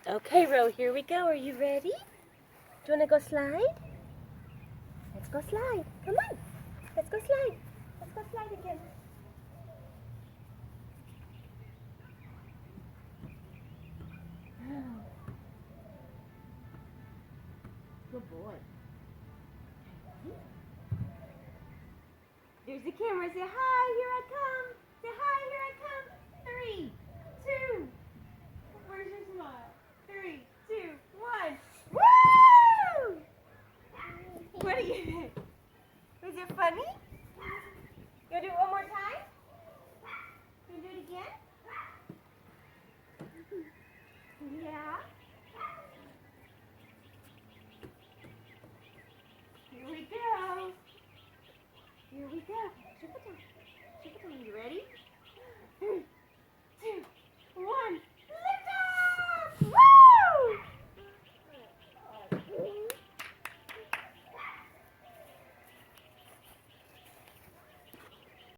Okay, Ro, here we go. Are you ready? Do you want to go slide? Let's go slide. Come on. Let's go slide. Let's go slide again. Good boy. There's the camera. Say hi. Here